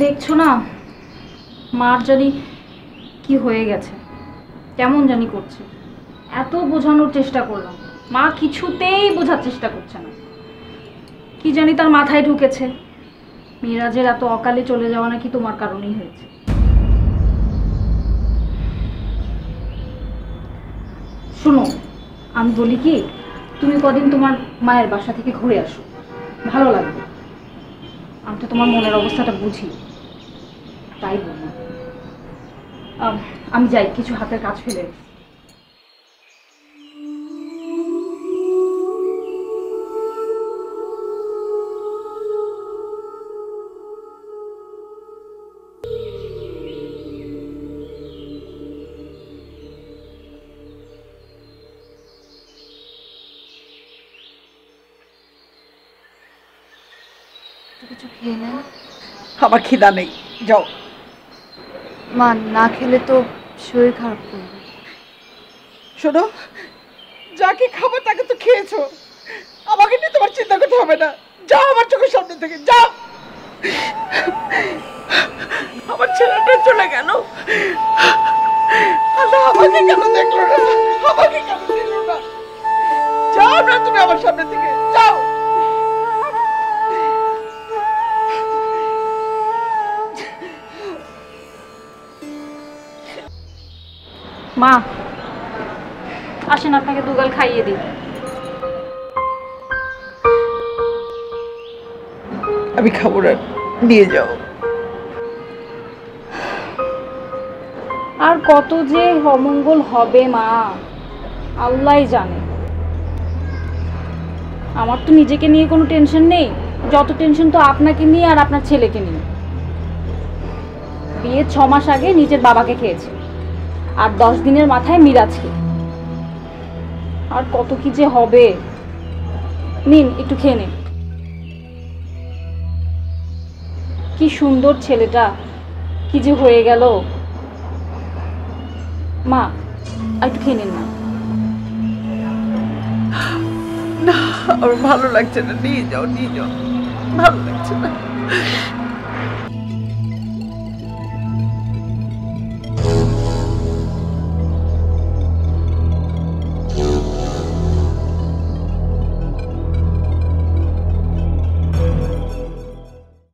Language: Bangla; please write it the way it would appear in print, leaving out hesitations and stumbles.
দেখছো না মার জানি কি হয়ে গেছে, কেমন জানি করছে। এত বোঝানোর চেষ্টা করলাম, মা কিছুতেই বোঝার চেষ্টা করছে না। কি জানি তার মাথায় ঢুকেছে মিরাজের এত অকালে চলে যাওয়া নাকি তোমার কারণেই হয়েছে। শোনো, আমি বলি কি, তুমি কদিন তোমার মায়ের বাসা থেকে ঘুরে আসো, ভালো লাগবে। আমি তো তোমার মনের অবস্থাটা বুঝি, তাই বললাম। আমি যাই, কিছু হাতের কাজ ফেলে। কিছু খেয়ে নেন। আমার খিদা নেই, যাও। মা না খেলে তো শরীর খারাপ করবে। শোনো, যাকে খাবার তাকে তো খেয়েছো, আমাকে নিয়ে তোমার চিন্তা করতে হবে না। যাও আমার চোখের সামনে থেকে, যাও। আমার ছেলেটা চলে গেল, আল্লাহ আমাকে কেন দেখলো না, আমাকে কেন দেখলো না। যাও না তুমি আমার সামনে থেকে, যাও। মা আসেন, আপনাকে দুগাল খাইয়ে দিই। আমি খাবো না, নিয়ে যাও। আর কত যে অমঙ্গল হবে মা, আল্লাহই জানে। আমার তো নিজেকে নিয়ে কোনো টেনশন নেই, যত টেনশন তো আপনাকে নিয়ে আর আপনার ছেলেকে নিয়ে। বিয়ের 6 মাস আগে নিজের বাবাকে খেয়েছে, আর 10 দিনের মাথায় মিরাজকে। আর কত কি যে হবে। নিন একটু খেয়ে নিন। কি সুন্দর ছেলেটা, কি যে হয়ে গেল। মা একটু খেয়ে নিন না। না, আমার ভালো লাগছে না, নিয়ে যাও, নিয়ে যাও, ভালো লাগছে না।